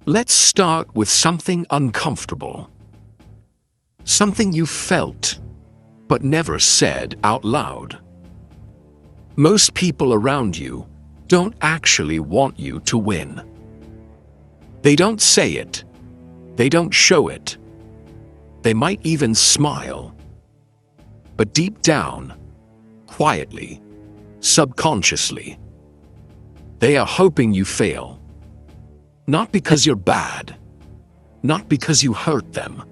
Let's start with something uncomfortable. Something you felt, but never said out loud. Most people around you don't actually want you to win. They don't say it. They don't show it. They might even smile. But deep down, quietly, subconsciously, they are hoping you fail. Not because you're bad, not because you hurt them,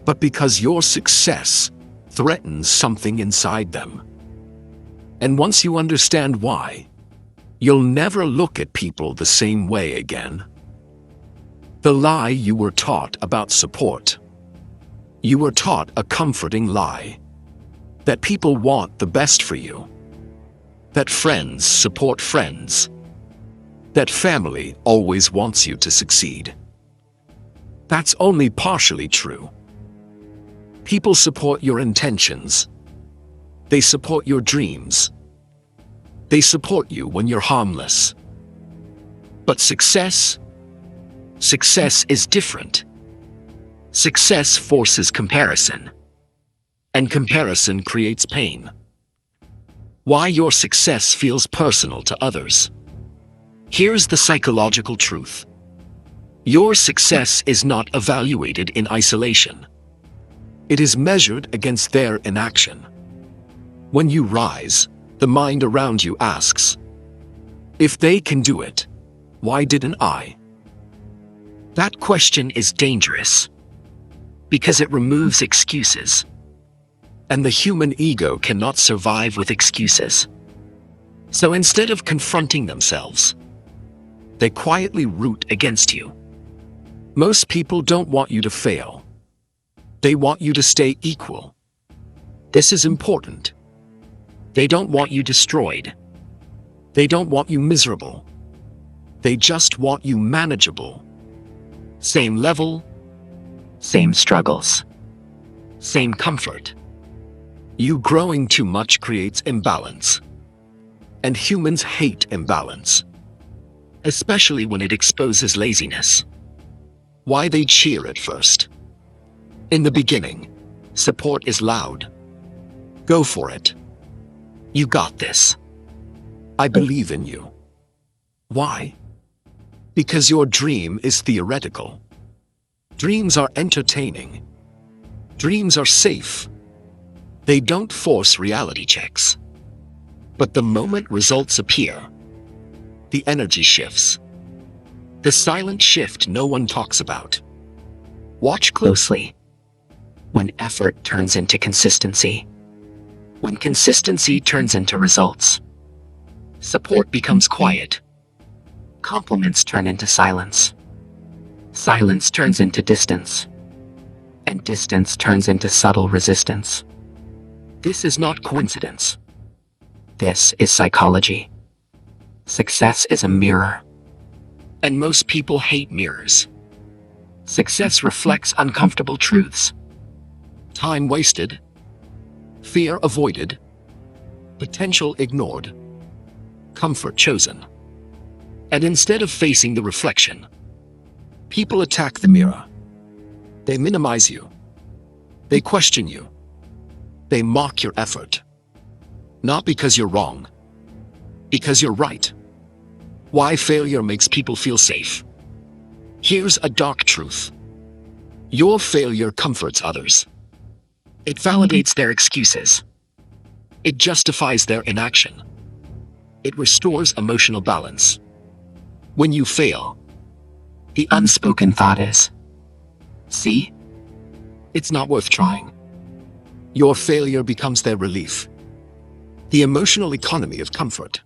but because your success threatens something inside them. And once you understand why, you'll never look at people the same way again. The lie you were taught about support. You were taught a comforting lie. That people want the best for you. That friends support friends. That family always wants you to succeed. That's only partially true. People support your intentions. They support your dreams. They support you when you're harmless. But success is different. Success forces comparison. And comparison creates pain. Why your success feels personal to others. Here's the psychological truth. Your success is not evaluated in isolation. It is measured against their inaction. When you rise, the mind around you asks, if they can do it, why didn't I? That question is dangerous because it removes excuses. And the human ego cannot survive with excuses. So instead of confronting themselves, they quietly root against you. Most people don't want you to fail. They want you to stay equal. This is important. They don't want you destroyed. They don't want you miserable. They just want you manageable. Same level, same struggles, same comfort. You growing too much creates imbalance. And humans hate imbalance, especially when it exposes laziness. Why they cheer at first. In the beginning, support is loud. Go for it. You got this. I believe in you. Why? Because your dream is theoretical. Dreams are entertaining. Dreams are safe. They don't force reality checks. But the moment results appear, the energy shifts. The silent shift no one talks about. Watch closely. When effort turns into consistency. When consistency turns into results. Support becomes quiet. Compliments turn into silence. Silence turns into distance. And distance turns into subtle resistance. This is not coincidence. This is psychology. Success is a mirror. And most people hate mirrors. Success reflects uncomfortable truths. Time wasted. Fear avoided. Potential ignored. Comfort chosen. And instead of facing the reflection, people attack the mirror. They minimize you. They question you. They mock your effort. Not because you're wrong, because you're right. Why failure makes people feel safe. Here's a dark truth. Your failure comforts others. It validates their excuses. It justifies their inaction. It restores emotional balance. When you fail, the unspoken thought is, see, it's not worth trying. Your failure becomes their relief. The emotional economy of comfort.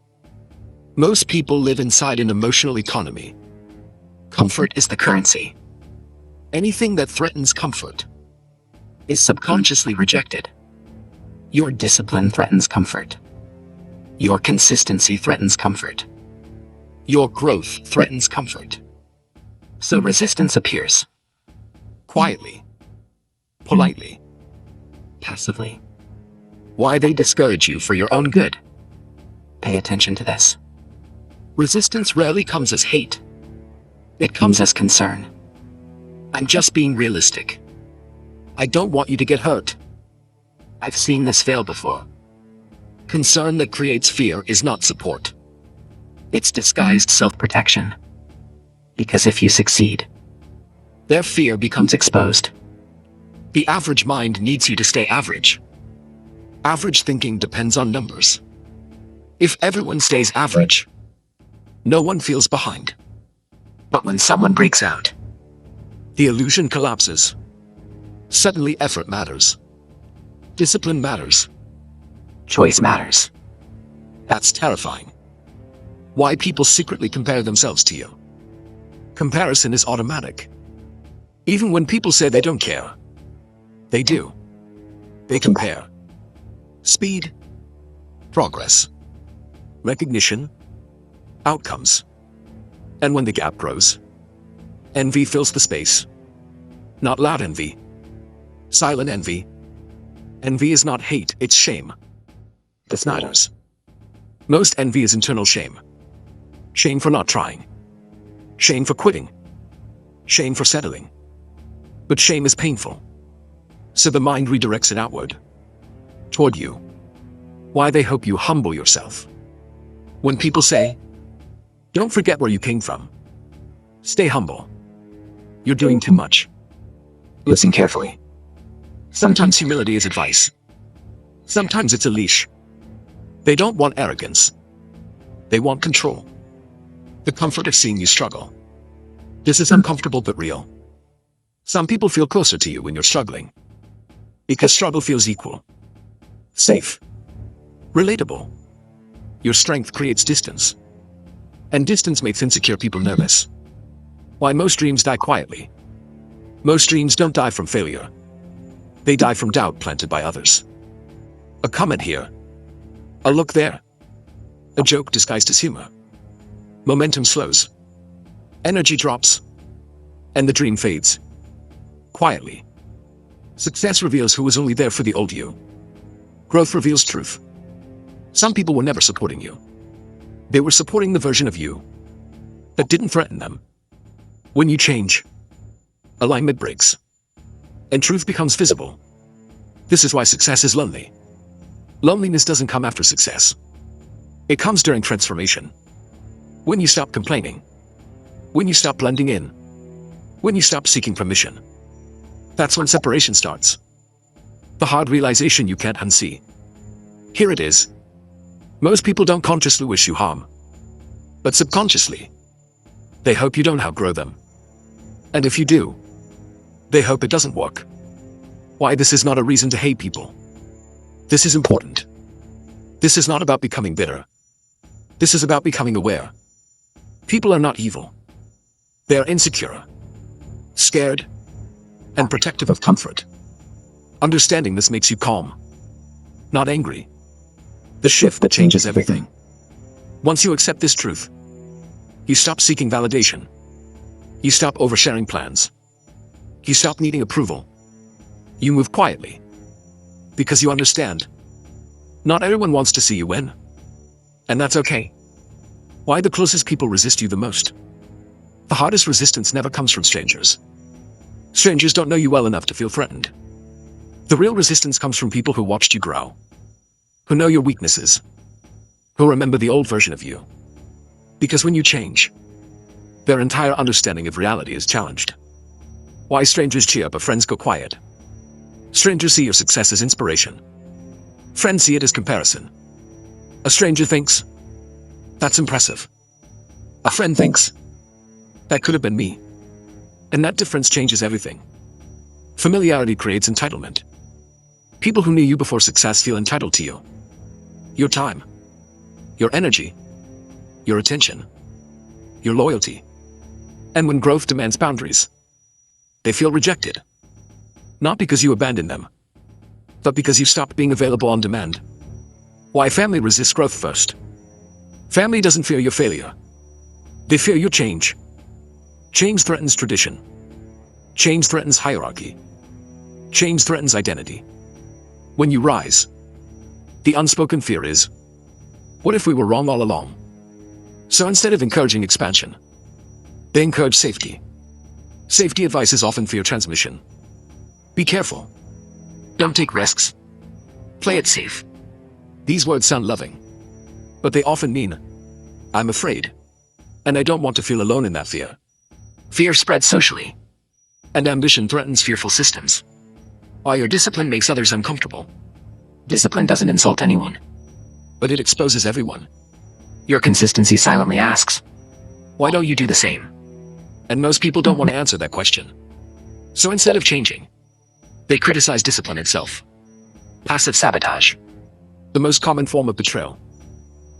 Most people live inside an emotional economy. Comfort is the currency. Anything that threatens comfort is subconsciously rejected. Your discipline threatens comfort. Your consistency threatens comfort. Your growth threatens comfort. So resistance appears. Quietly. Politely. Passively. Why they discourage you for your own good. Pay attention to this. Resistance rarely comes as hate. It comes as concern. I'm just being realistic. I don't want you to get hurt. I've seen this fail before. Concern that creates fear is not support. It's disguised self-protection. Because if you succeed, their fear becomes exposed. The average mind needs you to stay average. Average thinking depends on numbers. If everyone stays average, no one feels behind. But when someone breaks out, the illusion collapses. Suddenly effort matters. Discipline matters. Choice matters. That's terrifying. Why people secretly compare themselves to you. Comparison is automatic. Even when people say they don't care, they do. They compare. Speed, progress, recognition, outcomes. And when the gap grows, envy fills the space. Not loud envy. Silent envy. Envy is not hate, it's shame. It matters. Most envy is internal shame. Shame for not trying. Shame for quitting. Shame for settling. But shame is painful. So the mind redirects it outward. Toward you. Why they hope you humble yourself. When people say, don't forget where you came from. Stay humble. You're doing too much. Listen carefully. Sometimes humility is advice. Sometimes it's a leash. They don't want arrogance. They want control. The comfort of seeing you struggle. This is uncomfortable but real. Some people feel closer to you when you're struggling. Because struggle feels equal. Safe. Relatable. Your strength creates distance. And distance makes insecure people nervous. Why most dreams die quietly. Most dreams don't die from failure. They die from doubt planted by others. A comment here. A look there. A joke disguised as humor. Momentum slows. Energy drops. And the dream fades. Quietly. Success reveals who was only there for the old you. Growth reveals truth. Some people were never supporting you. They were supporting the version of you that didn't threaten them. When you change, alignment breaks. And truth becomes visible. This is why success is lonely. Loneliness doesn't come after success. It comes during transformation. When you stop complaining. When you stop blending in. When you stop seeking permission. That's when separation starts. The hard realization you can't unsee. Here it is. Most people don't consciously wish you harm. But subconsciously, they hope you don't outgrow them. And if you do, they hope it doesn't work. Why this is not a reason to hate people. This is important. This is not about becoming bitter. This is about becoming aware. People are not evil. They are insecure, scared, and protective of comfort. Understanding this makes you calm, not angry. The shift that changes everything. Once you accept this truth, you stop seeking validation. You stop oversharing plans. You stop needing approval. You move quietly. Because you understand. Not everyone wants to see you win. And that's okay. Why the closest people resist you the most? The hardest resistance never comes from strangers. Strangers don't know you well enough to feel threatened. The real resistance comes from people who watched you grow. Who know your weaknesses. Who remember the old version of you. Because when you change, their entire understanding of reality is challenged. Why strangers cheer but friends go quiet. Strangers see your success as inspiration. Friends see it as comparison. A stranger thinks, that's impressive. A friend thinks, that could have been me. And that difference changes everything. Familiarity creates entitlement. People who knew you before success feel entitled to you. Your time. Your energy. Your attention. Your loyalty. And when growth demands boundaries, they feel rejected. Not because you abandoned them, but because you stopped being available on demand. Why family resists growth first? Family doesn't fear your failure. They fear your change. Change threatens tradition. Change threatens hierarchy. Change threatens identity. When you rise, the unspoken fear is, what if we were wrong all along? So instead of encouraging expansion, They encourage safety. Safety advice is often fear transmission. Be careful. Don't take risks. Play it safe. These words sound loving, but they often mean, I'm afraid, and I don't want to feel alone in that fear. Fear spreads socially. And ambition threatens Fearful systems. While your discipline makes others uncomfortable, Discipline doesn't insult anyone. but it exposes everyone. Your consistency silently asks, why don't you do the same? And most people don't want to answer that question. So instead of changing, they criticize discipline itself. Passive sabotage. The most common form of betrayal.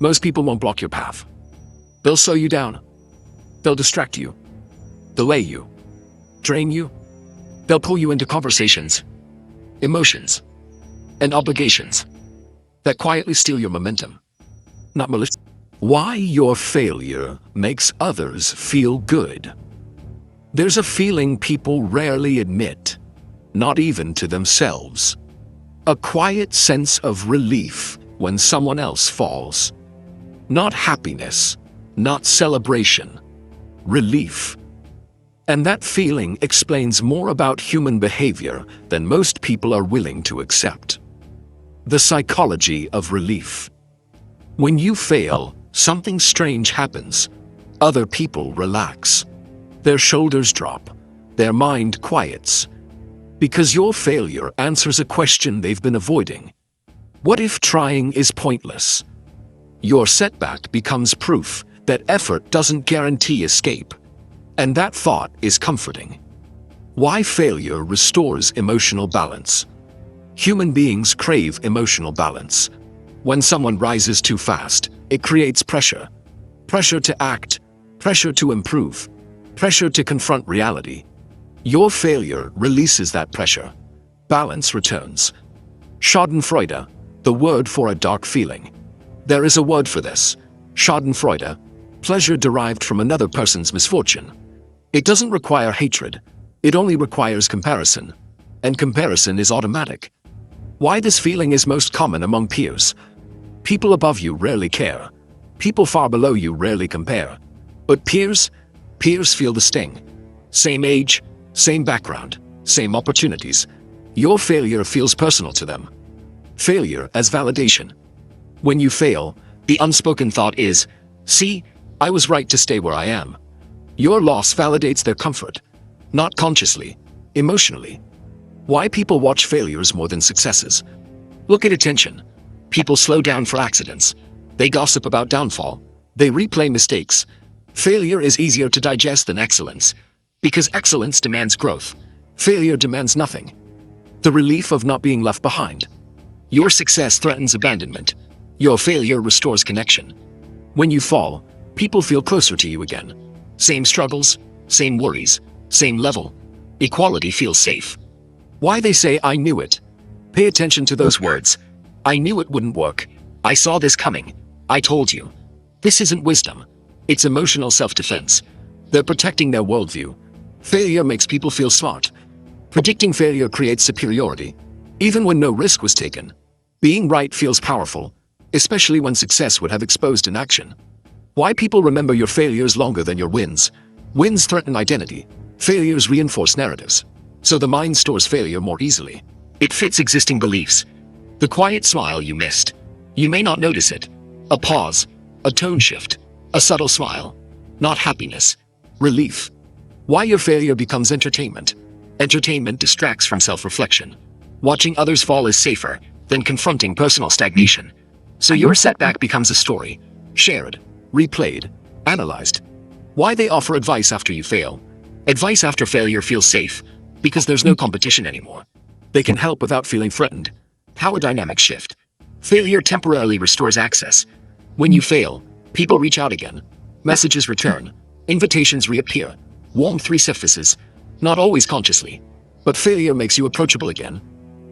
Most people won't block your path. They'll slow you down. They'll distract you. Delay you. Drain you. They'll pull you into conversations, emotions, and obligations that quietly steal your momentum. Not malicious. Why your failure makes others feel good. There's a feeling people rarely admit, not even to themselves. A quiet sense of relief when someone else falls. Not happiness, not celebration. Relief. And that feeling explains more about human behavior than most people are willing to accept. The psychology of relief. When you fail, something strange happens. Other people relax. Their shoulders drop. Their mind quiets. Because your failure answers a question they've been avoiding. What if trying is pointless? Your setback becomes proof that effort doesn't guarantee escape. And that thought is comforting. Why failure restores emotional balance. Human beings crave emotional balance. When someone rises too fast, it creates pressure. Pressure to act, pressure to improve, pressure to confront reality. Your failure releases that pressure. Balance returns. Schadenfreude, the word for a dark feeling. There is a word for this. Schadenfreude, pleasure derived from another person's misfortune. It doesn't require hatred. It only requires comparison. And comparison is automatic. Why this feeling is most common among peers. People above you rarely care. People far below you rarely compare. But peers feel the sting. Same age, same background, same opportunities. Your failure feels personal to them. Failure as validation. When you fail, the unspoken thought is, see, I was right to stay where I am. Your loss validates their comfort. Not consciously, emotionally. Why people watch failures more than successes. Look at attention. People slow down for accidents. They gossip about downfall. They replay mistakes. Failure is easier to digest than excellence. Because excellence demands growth. Failure demands nothing. The relief of not being left behind. Your success threatens abandonment. Your failure restores connection. When you fall, people feel closer to you again. Same struggles, same worries, same level. Equality feels safe. Why they say I knew it. Pay attention to those words. I knew it wouldn't work. I saw this coming. I told you. This isn't wisdom. It's emotional self-defense. They're protecting their worldview. Failure makes people feel smart. Predicting failure creates superiority. Even when no risk was taken. Being right feels powerful, especially when success would have exposed inaction. Why people remember your failures longer than your wins. Wins threaten identity. Failures reinforce narratives. So the mind stores failure more easily. It fits existing beliefs. The quiet smile you missed. You may not notice it. A pause, a tone shift, a subtle smile. Not happiness. Relief. Why your failure becomes entertainment. Entertainment distracts from self-reflection. Watching others fall is safer than confronting personal stagnation. So your setback becomes a story. Shared, replayed, analyzed. Why they offer advice after you fail. Advice after failure feels safe, because there's no competition anymore. They can help without feeling threatened. Power dynamics shift. Failure temporarily restores access. When you fail, people reach out again. Messages return. Invitations reappear. Warmth resurfaces. Not always consciously. But failure makes you approachable again.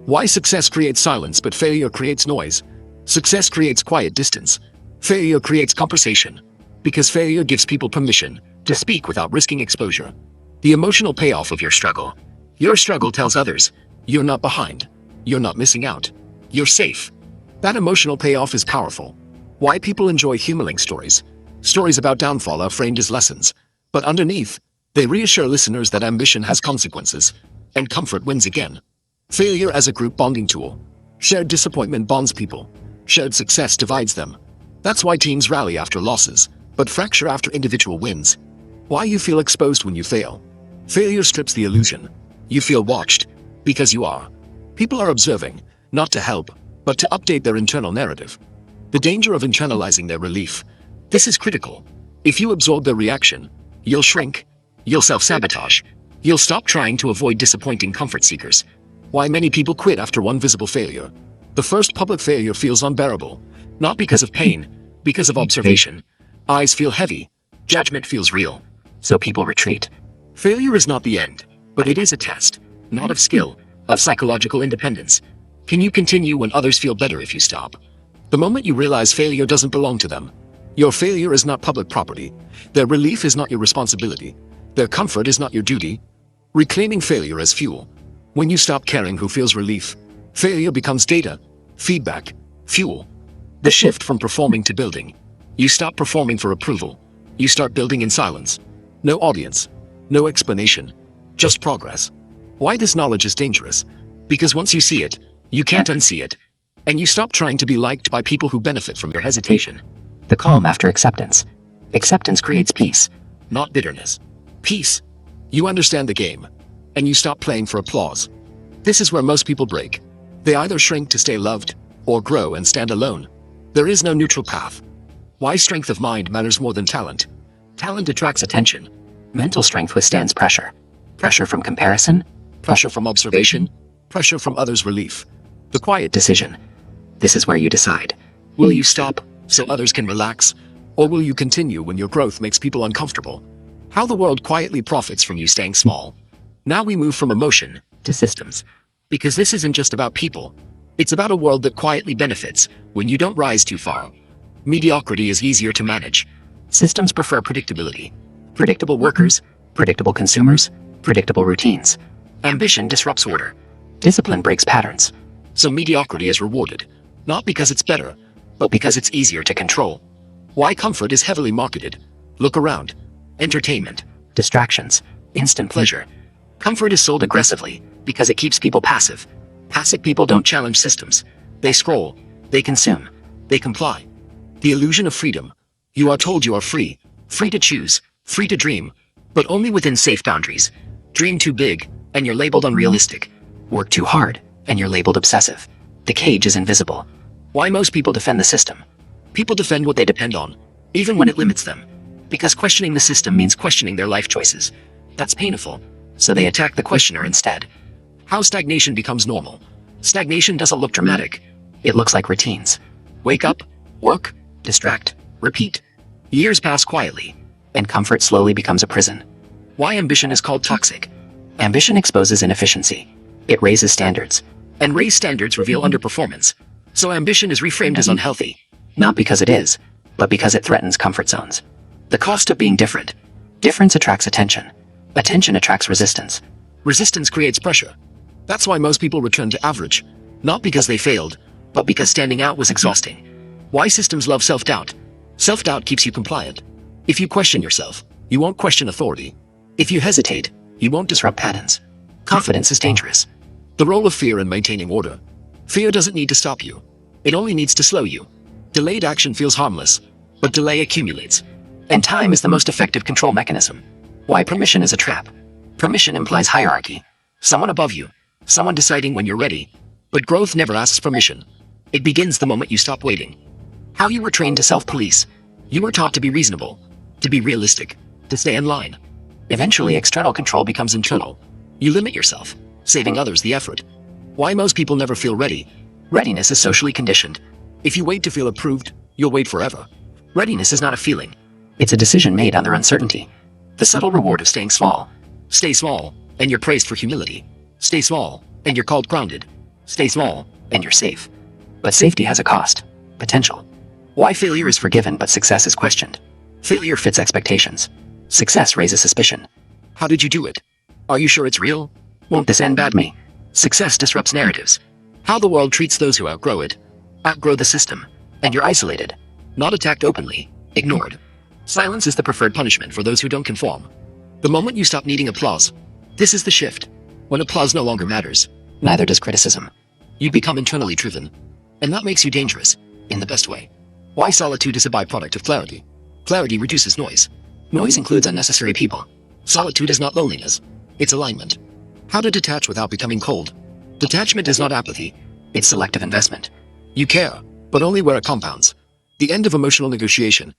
Why success creates silence but failure creates noise. Success creates quiet distance. Failure creates conversation. Because failure gives people permission to speak without risking exposure. The emotional payoff of your struggle. Your struggle tells others, you're not behind. You're not missing out. You're safe. That emotional payoff is powerful. Why people enjoy humbling stories. Stories about downfall are framed as lessons. But underneath, they reassure listeners that ambition has consequences, and comfort wins again. Failure as a group bonding tool. Shared disappointment bonds people. Shared success divides them. That's why teams rally after losses, but fracture after individual wins. Why you feel exposed when you fail. Failure strips the illusion. You feel watched, because you are. People are observing, not to help, but to update their internal narrative. The danger of internalizing their relief. This is critical. If you absorb their reaction, you'll shrink. You'll self-sabotage. You'll stop trying to avoid disappointing comfort seekers. Why many people quit after one visible failure. The first public failure feels unbearable, not because of pain, because of observation. Eyes feel heavy. Judgment feels real. So people retreat. Failure is not the end, but it is a test, not of skill, of psychological independence. Can you continue when others feel better if you stop? The moment you realize failure doesn't belong to them. Your failure is not public property. Their relief is not your responsibility. Their comfort is not your duty. Reclaiming failure as fuel. When you stop caring who feels relief, failure becomes data, feedback, fuel. The shift from performing to building. You stop performing for approval. You start building in silence. No audience. No explanation. Just progress. Why this knowledge is dangerous? Because once you see it, you can't unsee it. And you stop trying to be liked by people who benefit from your hesitation. The calm after acceptance. Acceptance creates peace. Not bitterness. Peace. You understand the game. And you stop playing for applause. This is where most people break. They either shrink to stay loved, or grow and stand alone. There is no neutral path. Why strength of mind matters more than talent. Talent attracts attention. Mental strength withstands pressure. Pressure from comparison. Pressure from observation. Pressure from others' relief. The quiet Decision. This is where you decide. Will you stop, so others can relax? Or will you continue when your growth makes people uncomfortable? How the world quietly profits from you staying small. Now we move from emotion To systems. because this isn't just about people. It's about a world that quietly benefits when you don't rise too far. Mediocrity is easier to manage. Systems prefer predictability. Predictable workers, predictable consumers, predictable routines. Ambition disrupts order. Discipline breaks patterns. So mediocrity is rewarded, not because it's better, but because it's easier to control. Why comfort is heavily marketed. Look around. Entertainment. Distractions. Instant pleasure. Comfort is sold aggressively Because it keeps people passive. Passive people don't challenge systems. They scroll. They consume. They comply. The illusion of freedom. You are told you are free. Free to choose. Free to dream. But only within safe boundaries. Dream too big, and you're labeled unrealistic. Work too hard, and you're labeled obsessive. The cage is invisible. Why most people defend the system? People defend what they depend on, even when it limits them. Because questioning the system means questioning their life choices. That's painful. So they attack the questioner instead. How stagnation becomes normal. Stagnation doesn't look dramatic. It looks like routines. Wake up, work, distract, repeat. Years pass quietly. And comfort slowly becomes a prison. Why ambition is called toxic. Ambition exposes inefficiency. It raises standards. And raised standards reveal underperformance. So ambition is reframed as unhealthy. Not because it is, but because it threatens comfort zones. The cost of being different. Difference attracts attention. Attention attracts resistance. Resistance creates pressure. That's why most people return to average. Not because they failed, but because standing out was exhausting. Why systems love self-doubt. Self-doubt keeps you compliant. If you question yourself, you won't question authority. If you hesitate, you won't disrupt patterns. Confidence is dangerous. The role of fear in maintaining order. Fear doesn't need to stop you. It only needs to slow you. Delayed action feels harmless, but delay accumulates. And time is the most effective control mechanism. Why permission is a trap. Permission implies hierarchy. Someone above you. Someone deciding when you're ready. But growth never asks permission. It begins the moment you stop waiting. How you were trained to self-police. You were taught to be reasonable, to be realistic, to stay in line. Eventually, external control becomes internal. You limit yourself, saving others the effort. Why most people never feel ready. Readiness is socially conditioned. If you wait to feel approved, you'll wait forever. Readiness is not a feeling. It's a decision made under uncertainty. The subtle reward of staying small. Stay small, and you're praised for humility. Stay small, and you're called grounded. Stay small, and you're safe. But safety has a cost. Potential. Why failure is Forgiven, but success is questioned. Failure Fits expectations. Success raises suspicion. How did you do it? Are you sure it's real? Won't this end badly? Success disrupts narratives. How the world treats those who outgrow it. Outgrow the system. And you're isolated. Not attacked openly. Ignored. Silence is the preferred punishment for those who don't conform. The moment you stop needing applause, this is the shift. When applause no longer matters, neither does criticism. You become internally driven, and that makes you dangerous, in the best way. Why solitude is a byproduct of clarity. Clarity reduces noise. Noise includes unnecessary people. Solitude is not loneliness, it's alignment. How to detach without becoming cold. Detachment is not apathy, it's selective investment. You care, but only where it compounds. The end of emotional negotiation.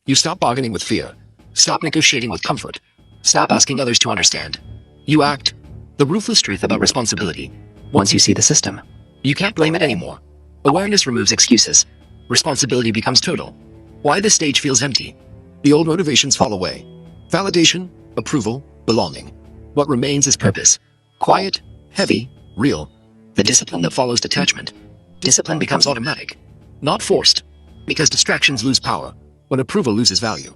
You stop bargaining with fear. Stop negotiating with comfort. Stop asking others to understand. You act. The ruthless truth about responsibility. Once you see the system, you can't blame it anymore. Awareness removes excuses. Responsibility becomes total. Why the stage feels empty. The old motivations fall away. Validation, approval, belonging. What remains is purpose. Quiet, heavy, real. The discipline that follows detachment. Discipline becomes automatic, not forced, because distractions lose power when approval loses value.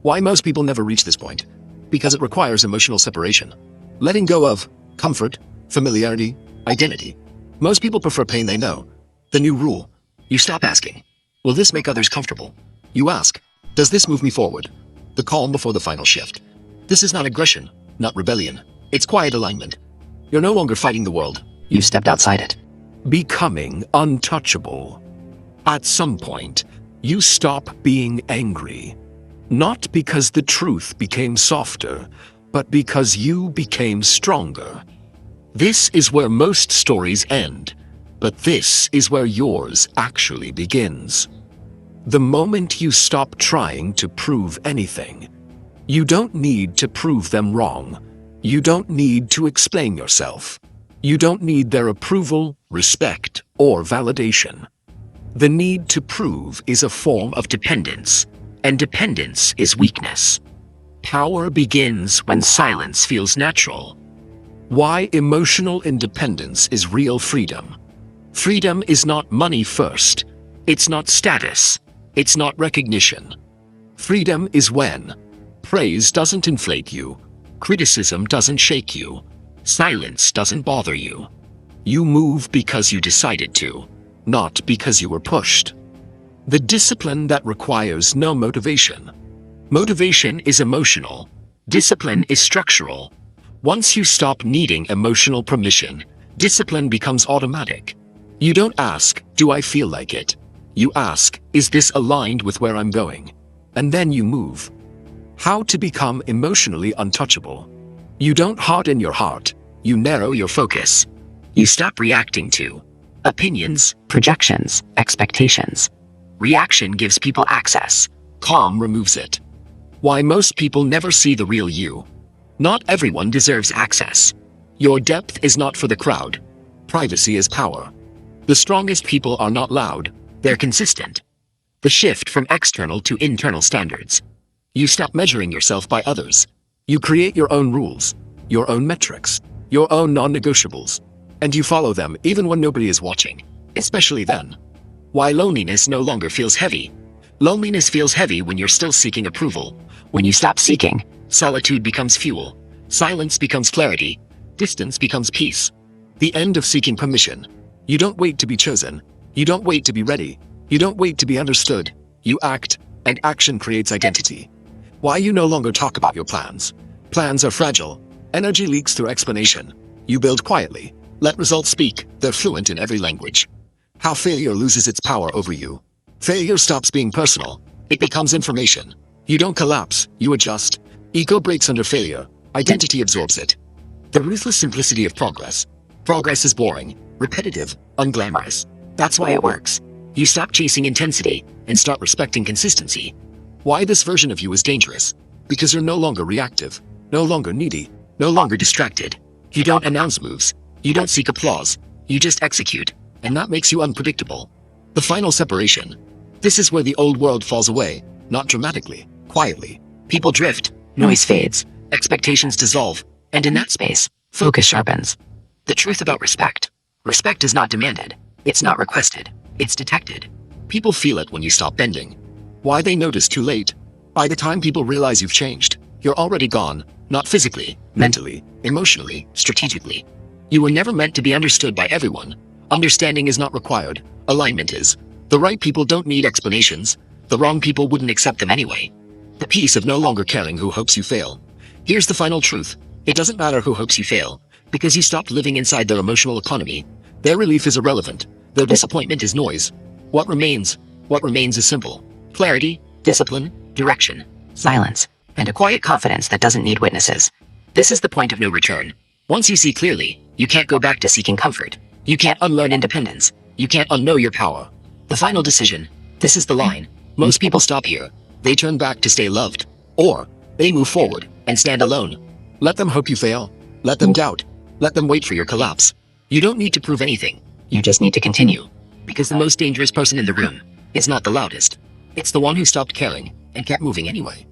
Why most people never reach this point? Because it requires emotional separation. Letting go of comfort, familiarity, identity. Most people prefer pain they know. The new rule. You stop asking, will this make others comfortable? You ask, does this move me forward? The calm before the final shift. This is not aggression, not rebellion. It's quiet alignment. You're no longer fighting the world. You've stepped outside it. Becoming untouchable. At some point, you stop being angry. Not because the truth became softer, but because you became stronger. This is where most stories end, but this is where yours actually begins. The moment you stop trying to prove anything. You don't need to prove them wrong. You don't need to explain yourself. You don't need their approval, respect, or validation. The need to prove is a form of dependence, and dependence is weakness. Power begins when silence feels natural. Why emotional independence is real freedom. Freedom is not money first. It's not status. It's not recognition. Freedom is when praise doesn't inflate you, criticism doesn't shake you, silence doesn't bother you. You move because you decided to, not because you were pushed. The discipline that requires no motivation. Motivation is emotional. Discipline is structural. Once you stop needing emotional permission, discipline becomes automatic. You don't ask, do I feel like it? You ask, is this aligned with where I'm going? And then you move. How to become emotionally untouchable. You don't harden your heart. You narrow your focus. You stop reacting to opinions, projections, expectations. Reaction gives people access. Calm removes it. Why most people never see the real you. Not everyone deserves access. Your depth is not for the crowd. Privacy is power. The strongest people are not loud. They're consistent. The shift from external to internal standards. You stop measuring yourself by others. You create your own rules, your own metrics, your own non-negotiables, and you follow them even when nobody is watching, especially then. Why loneliness no longer feels heavy. Loneliness feels heavy when you're still seeking approval. When you stop seeking, solitude becomes fuel, silence becomes clarity, distance becomes peace. The end of seeking permission. You don't wait to be chosen. You don't wait to be ready. You don't wait to be understood. You act, and action creates identity. Why you no longer talk about your plans. Plans are fragile. Energy leaks through explanation. You build quietly. Let results speak. They're fluent in every language. How failure loses its power over you. Failure stops being personal. It becomes information. You don't collapse. You adjust. Ego breaks under failure. Identity absorbs it. The ruthless simplicity of progress. Progress is boring, repetitive, unglamorous. That's why it works. You stop chasing intensity and start respecting consistency. Why this version of you is dangerous? Because you're no longer reactive, no longer needy, no longer distracted. You don't announce moves. You don't seek applause. You just execute, and that makes you unpredictable. The final separation. This is where the old world falls away, not dramatically, quietly. People drift, noise fades, expectations dissolve, and in that space, focus sharpens. The truth about respect. Respect is not demanded. It's not requested. It's detected. People feel it when you stop bending. Why they notice too late. By the time people realize you've changed, you're already gone, not physically, mentally, emotionally, strategically. You were never meant to be understood by everyone. Understanding is not required. Alignment is. The right people don't need explanations. The wrong people wouldn't accept them anyway. The peace of no longer caring who hopes you fail. Here's the final truth. It doesn't matter who hopes you fail, because you stopped living inside their emotional economy. Their relief is irrelevant. Their disappointment is noise. What remains? What remains is simple. Clarity, discipline, direction, silence, and a quiet confidence that doesn't need witnesses. This is the point of no return. Once you see clearly, you can't go back to seeking comfort. You can't unlearn independence. You can't unknow your power. The final decision. This is the line. Most people stop here. They turn back to stay loved. Or, they move forward and stand alone. Let them hope you fail. Let them doubt. Let them wait for your collapse. You don't need to prove anything. You just need to continue. Because the most dangerous person in the room is not the loudest. It's the one who stopped caring and kept moving anyway.